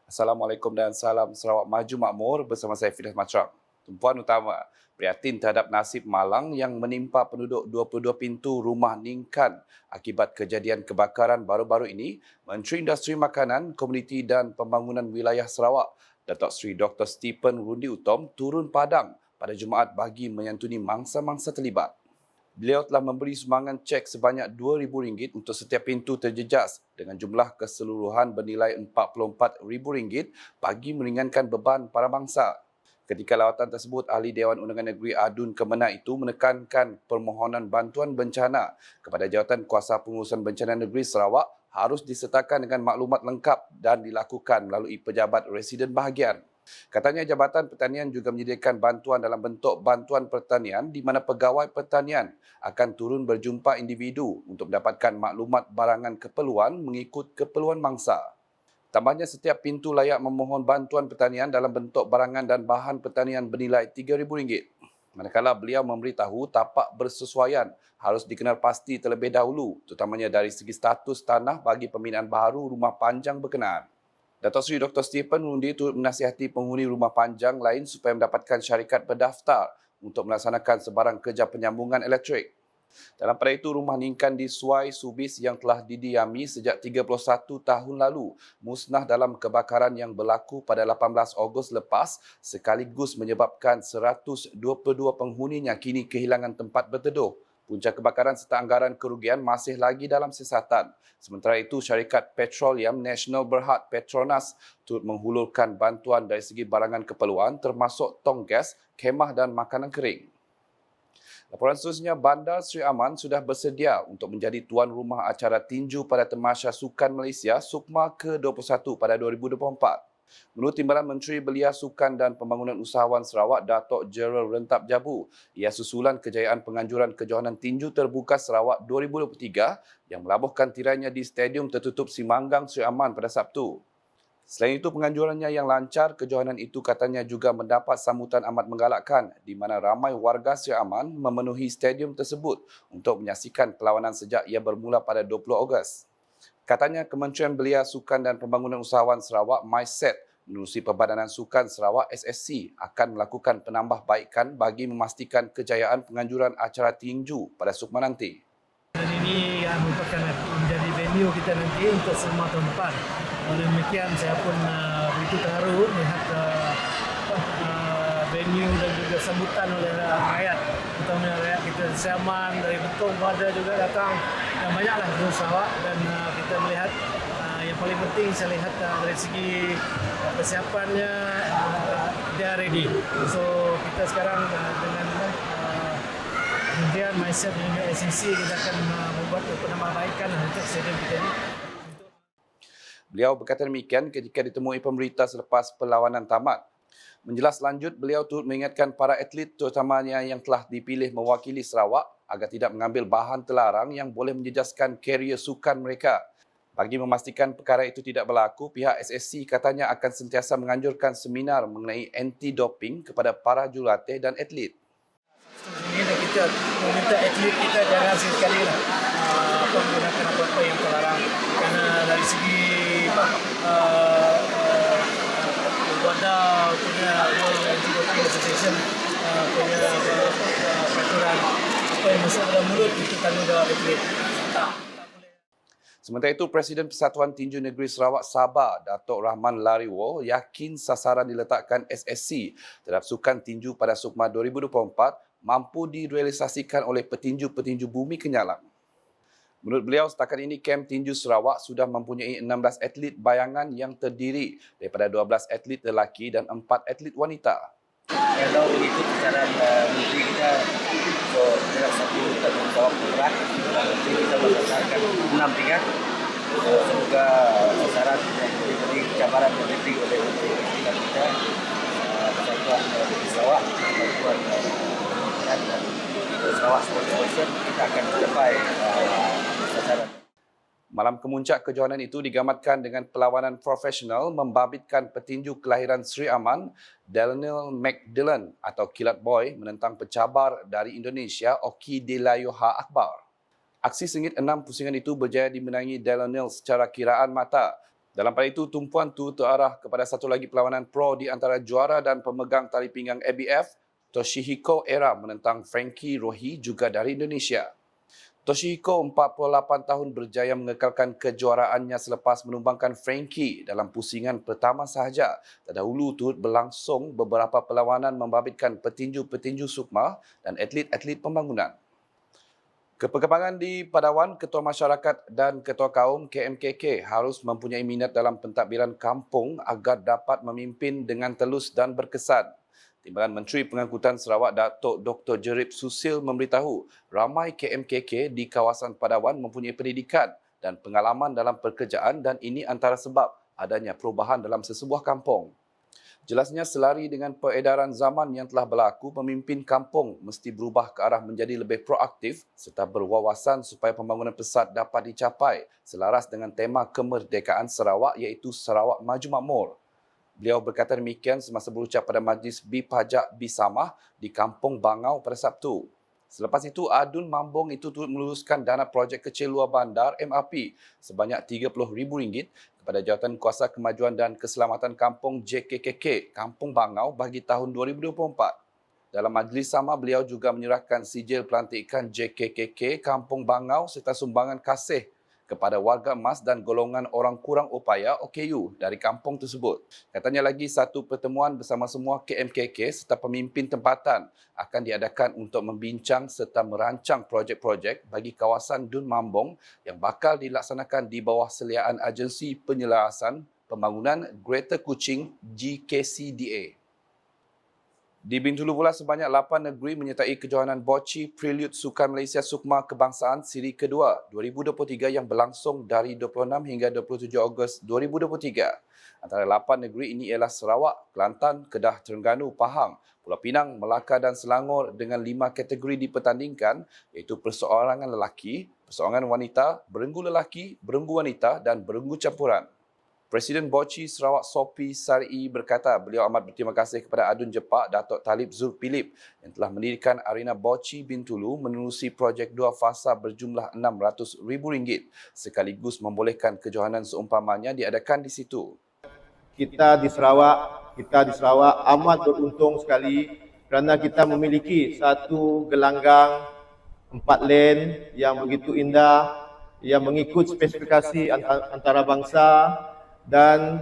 Assalamualaikum dan salam Sarawak Maju Makmur bersama saya Fidas Matram. Tumpuan utama, prihatin terhadap nasib malang yang menimpa penduduk 22 pintu rumah Ningkan akibat kejadian kebakaran baru-baru ini, Menteri Industri Makanan, Komuniti dan Pembangunan Wilayah Sarawak, Datuk Seri Dr. Stephen Rundi Utom turun padang pada Jumaat bagi menyantuni mangsa-mangsa terlibat. Beliau telah memberi sumbangan cek sebanyak RM2,000 untuk setiap pintu terjejas dengan jumlah keseluruhan bernilai RM44,000 bagi meringankan beban para bangsa. Ketika lawatan tersebut, Ahli Dewan Undangan Negeri Adun Kemenak itu menekankan permohonan bantuan bencana kepada Jawatan Kuasa Pengurusan Bencana Negeri Sarawak harus disertakan dengan maklumat lengkap dan dilakukan melalui pejabat residen bahagian. Katanya Jabatan Pertanian juga menyediakan bantuan dalam bentuk bantuan pertanian di mana pegawai pertanian akan turun berjumpa individu untuk mendapatkan maklumat barangan keperluan mengikut keperluan mangsa. Tambahnya setiap pintu layak memohon bantuan pertanian dalam bentuk barangan dan bahan pertanian bernilai RM3,000. Manakala beliau memberitahu tapak bersesuaian harus dikenal pasti terlebih dahulu, terutamanya dari segi status tanah bagi pembinaan baharu rumah panjang berkenaan. Datuk Seri Dr. Stephen Rundi turut menasihati penghuni rumah panjang lain supaya mendapatkan syarikat berdaftar untuk melaksanakan sebarang kerja penyambungan elektrik. Dalam pada itu, rumah Ningkan di Suai Subis yang telah didiami sejak 31 tahun lalu musnah dalam kebakaran yang berlaku pada 18 Ogos lepas sekaligus menyebabkan 122 penghuninya kini kehilangan tempat berteduh. Punca kebakaran serta anggaran kerugian masih lagi dalam siasatan. Sementara itu, syarikat Petroleum Nasional Berhad Petronas turut menghulurkan bantuan dari segi barangan keperluan termasuk tong gas, kemah dan makanan kering. Laporan seterusnya, Bandar Sri Aman sudah bersedia untuk menjadi tuan rumah acara tinju pada Tamasya Sukan Malaysia SUKMA ke-21 pada 2024. Menurut Timbalan Menteri Belia Sukan dan Pembangunan Usahawan Sarawak, Datuk Gerald Rentap Jabu, ia susulan kejayaan penganjuran kejohanan tinju terbuka Sarawak 2023 yang melabuhkan tirainya di Stadium Tertutup Simanggang Sri Aman pada Sabtu. Selain itu, penganjurannya yang lancar, kejohanan itu katanya juga mendapat sambutan amat menggalakkan di mana ramai warga Sri Aman memenuhi stadium tersebut untuk menyaksikan perlawanan sejak ia bermula pada 20 Ogos. Katanya Kementerian Belia Sukan dan Pembangunan Usahawan Sarawak MySet menerusi Perbadanan Sukan Sarawak SSC akan melakukan penambahbaikan bagi memastikan kejayaan penganjuran acara tinju pada SUKMA nanti. Dan ini merupakan menjadi venue kita nanti untuk semua tahun depan. Oleh demikian saya pun begitu terharu melihat venue dan juga sambutan oleh rakyat, terutama rakyat kita Siaman, dari Betong ada juga datang, dan banyaklah dari Sarawak, dan kita melihat yang paling penting saya lihat dari segi persiapannya dia ready. So kita sekarang dengan kemudian MySet dan SEC kita akan membuat penambahbaikan untuk stadium kita ini. Beliau berkata demikian ketika ditemui pemberita selepas perlawanan tamat. Menjelas lanjut, beliau turut mengingatkan para atlet terutamanya yang telah dipilih mewakili Sarawak agar tidak mengambil bahan terlarang yang boleh menjejaskan karier sukan mereka. Bagi memastikan perkara itu tidak berlaku, pihak SSC katanya akan sentiasa menganjurkan seminar mengenai anti-doping kepada para jurulatih dan atlet. Ini kita meminta atlet kita jangan sekali menggunakan apa-apa yang terlarang, karena dari segi wadah punya anti-doping association punya peraturan apa yang masuk dalam mulut itu tanggungjawab atlet. Sementara itu, Presiden Persatuan Tinju Negeri Sarawak Sabah, Datuk Rahman Lariwo, yakin sasaran diletakkan SSC terhadap sukan tinju pada SUKMA 2024 mampu direalisasikan oleh petinju-petinju bumi kenyalang. Menurut beliau, setakat ini Kem Tinju Sarawak sudah mempunyai 16 atlet bayangan yang terdiri daripada 12 atlet lelaki dan 4 atlet wanita. Kalau begitu sasaran menteri kita untuk dalam satu tanggungjawab berat, menteri kita berdasarkan 6 tingkat. Semoga sasaran yang diberi cabaran yang diberi oleh menteri kita Persatuan Tinju Sarawak, Persatuan dan Sarawak Sport Association, kita akan mencapai sasaran. Malam kemuncak kejohanan itu digamatkan dengan perlawanan profesional membabitkan petinju kelahiran Sri Aman, Daniel McDillan atau Kilat Boy menentang pencabar dari Indonesia, Oki Delayoha Akbar. Aksi sengit 6 pusingan itu berjaya dimenangi Daniel secara kiraan mata. Dalam pada itu, tumpuan itu terarah kepada satu lagi perlawanan pro di antara juara dan pemegang tali pinggang ABF, Toshihiko Era menentang Frankie Rohi juga dari Indonesia. Toshihiko 48 tahun berjaya mengekalkan kejuaraannya selepas menumbangkan Frankie dalam pusingan pertama sahaja. Terdahulu turut berlangsung beberapa perlawanan membabitkan petinju-petinju sukma dan atlet-atlet pembangunan. Keperkembangan di Padawan, Ketua Masyarakat dan Ketua Kaum KMKK harus mempunyai minat dalam pentadbiran kampung agar dapat memimpin dengan telus dan berkesan. Timbalan Menteri Pengangkutan Sarawak Datuk Dr. Jerip Susil memberitahu ramai KMKK di kawasan Padawan mempunyai pendidikan dan pengalaman dalam pekerjaan dan ini antara sebab adanya perubahan dalam sesebuah kampung. Jelasnya selari dengan peredaran zaman yang telah berlaku, pemimpin kampung mesti berubah ke arah menjadi lebih proaktif serta berwawasan supaya pembangunan pesat dapat dicapai selaras dengan tema kemerdekaan Sarawak iaitu Sarawak Maju Makmur. Beliau berkata demikian semasa berucap pada Majlis Pajak Bisamah di Kampung Bangau pada Sabtu. Selepas itu, Adun Mambong itu turut meluluskan dana projek kecil luar bandar MRP sebanyak RM30,000 kepada Jawatan Kuasa Kemajuan dan Keselamatan Kampung JKKK Kampung Bangau bagi tahun 2024. Dalam majlis sama, beliau juga menyerahkan sijil pelantikan JKKK Kampung Bangau serta sumbangan kasih kepada warga emas dan golongan orang kurang upaya OKU dari kampung tersebut. Katanya lagi satu pertemuan bersama semua KMKK serta pemimpin tempatan akan diadakan untuk membincang serta merancang projek-projek bagi kawasan Dun Mambong yang bakal dilaksanakan di bawah seliaan Agensi Penyelarasan Pembangunan Greater Kuching GKCDA. Di Bintulu pula sebanyak 8 negeri menyertai kejohanan Bochi Prelude Sukan Malaysia Sukma Kebangsaan siri kedua 2023 yang berlangsung dari 26 hingga 27 Ogos 2023. Antara 8 negeri ini ialah Sarawak, Kelantan, Kedah, Terengganu, Pahang, Pulau Pinang, Melaka dan Selangor dengan 5 kategori dipertandingkan iaitu perseorangan lelaki, perseorangan wanita, berenggu lelaki, berenggu wanita dan berenggu campuran. Presiden Bochi Sarawak Sopi Sari berkata beliau amat berterima kasih kepada Adun Jepak Datuk Talib Zulkifli yang telah mendirikan Arena Bochi Bintulu menerusi projek 2 fasa berjumlah RM600,000 sekaligus membolehkan kejohanan seumpamanya diadakan di situ. Kita di Sarawak amat beruntung sekali kerana kita memiliki satu gelanggang 4 lane yang begitu indah yang mengikut spesifikasi antarabangsa dan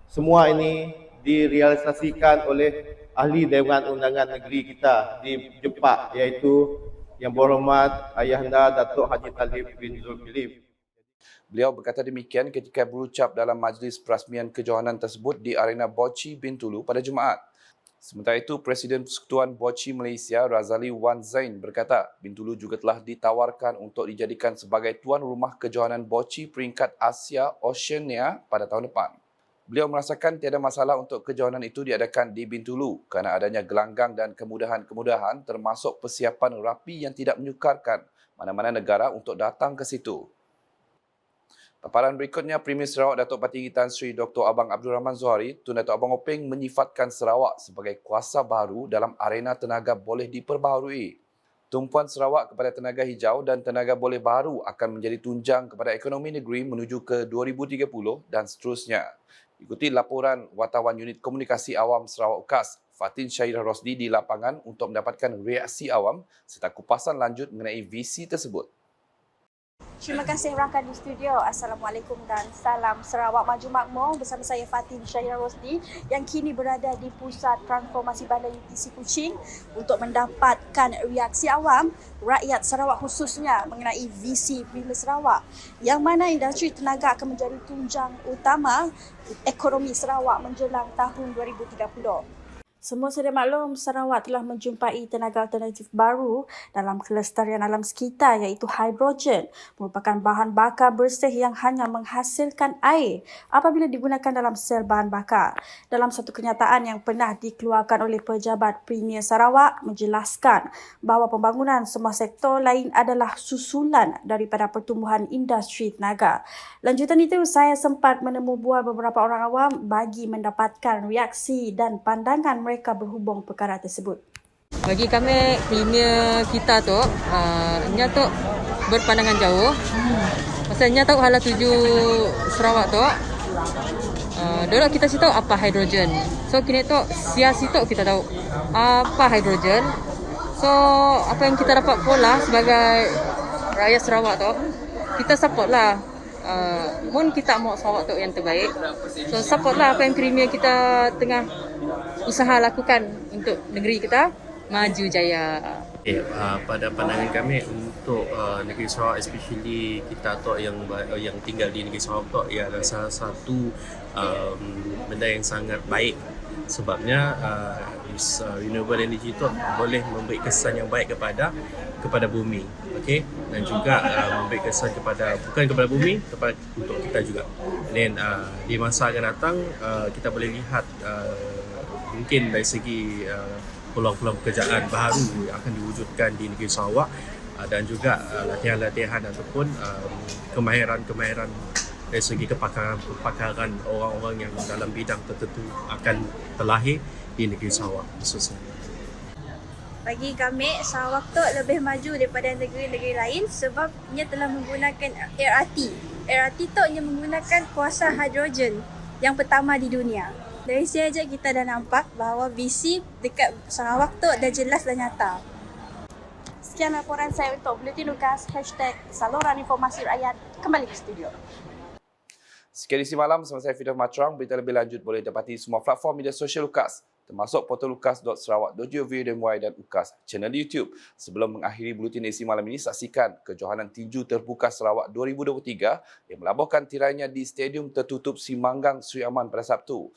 semua ini direalisasikan oleh ahli Dewan Undangan Negeri kita di Jepak iaitu Yang Berhormat Ayahanda Datuk Haji Talib bin Zulkifli. Beliau berkata demikian ketika berucap dalam majlis perasmian kejohanan tersebut di Arena Bochi Bintulu pada Jumaat. Sementara itu, Presiden Persekutuan Bochi Malaysia Razali Wan Zain berkata Bintulu juga telah ditawarkan untuk dijadikan sebagai tuan rumah kejohanan Bochi peringkat Asia Oceania pada tahun depan. Beliau merasakan tiada masalah untuk kejohanan itu diadakan di Bintulu kerana adanya gelanggang dan kemudahan-kemudahan termasuk persiapan rapi yang tidak menyukarkan mana-mana negara untuk datang ke situ. Paparan berikutnya, Premier Sarawak Datuk Partinggi Tan Sri Dr. Abang Abdul Rahman Zuhari, Tun Datuk Abang Openg menyifatkan Sarawak sebagai kuasa baru dalam arena tenaga boleh diperbaharui. Tumpuan Sarawak kepada tenaga hijau dan tenaga boleh baru akan menjadi tunjang kepada ekonomi negeri menuju ke 2030 dan seterusnya. Ikuti laporan wartawan unit komunikasi awam Sarawak UKAS, Fatin Syairah Rosdi di lapangan untuk mendapatkan reaksi awam serta kupasan lanjut mengenai visi tersebut. Terima kasih rakan di studio. Assalamualaikum dan salam Sarawak Maju Makmur bersama saya Fatin Syairah Rosdi yang kini berada di Pusat Transformasi Bandar UTC Kuching untuk mendapatkan reaksi awam rakyat Sarawak khususnya mengenai visi Premier Sarawak yang mana industri tenaga akan menjadi tunjang utama ekonomi Sarawak menjelang tahun 2030. Semua sedia maklum, Sarawak telah menjumpai tenaga alternatif baru dalam kelestarian alam sekitar iaitu hidrogen, merupakan bahan bakar bersih yang hanya menghasilkan air apabila digunakan dalam sel bahan bakar. Dalam satu kenyataan yang pernah dikeluarkan oleh pejabat Premier Sarawak menjelaskan bahawa pembangunan semua sektor lain adalah susulan daripada pertumbuhan industri tenaga. Lanjutan itu, saya sempat menemu bual beberapa orang awam bagi mendapatkan reaksi dan pandangan mereka berhubung perkara tersebut. Bagi kami, Premier kita tu, nya tu berpandangan jauh. Pasalnya tahu hala tuju Sarawak tu. Dulu kita sih tahu apa hidrogen. So kini tu siasi tu kita tahu apa hidrogen. So apa yang kita dapat pola sebagai rakyat Sarawak tu, kita support lah. Mun kita mau Sarawak tu yang terbaik. So support lah apa yang Premier kita tengah usaha lakukan untuk negeri kita maju jaya. Pada pandangan kami untuk negeri Sarawak, especially kita tu yang tinggal di negeri Sarawak tu, ia adalah salah satu benda yang sangat baik. Sebabnya renewable energy tu boleh memberi kesan yang baik kepada bumi, okey, dan juga memberi kesan bukan kepada bumi, untuk kita juga. Dan di masa akan datang kita boleh lihat mungkin dari segi peluang-peluang pekerjaan baru yang akan diwujudkan di negeri Sarawak, dan juga latihan-latihan ataupun kemahiran-kemahiran dari segi kepakaran orang-orang yang dalam bidang tertentu akan terlahir di negeri Sarawak khususnya. Bagi kami, Sarawak tu lebih maju daripada negeri-negeri lain sebab ia telah menggunakan LRT. LRT tu ia menggunakan kuasa hidrogen yang pertama di dunia. Dari sini aja kita dah nampak bahawa visi dekat Sarawak tu dah jelas dan nyata. Sekian laporan saya untuk Buletin Lukas #Saluran Informasi Rakyat. Kembali ke studio. Sekian isi malam bersama saya Fidah Matrang. Berita lebih lanjut boleh dapati semua platform media sosial Lukas, termasuk portal lukas.sarawak.gov.my dan Lukas channel YouTube. Sebelum mengakhiri buletin isi malam ini, saksikan kejohanan tinju terbuka Sarawak 2023 yang melabuhkan tirainya di Stadium Tertutup Simanggang Sri Aman pada Sabtu.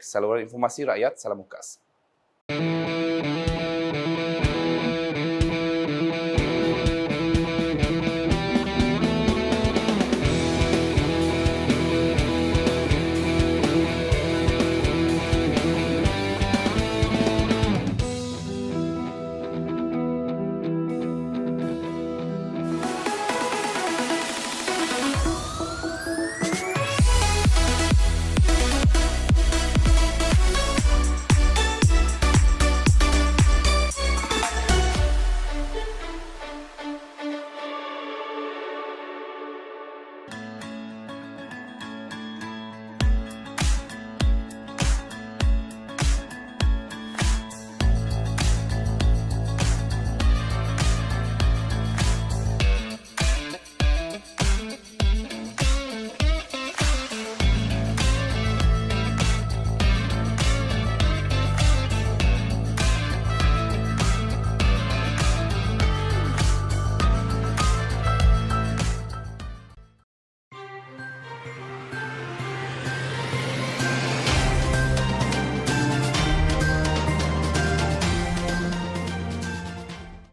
#Saluran Informasi Rakyat. Salam Lukas.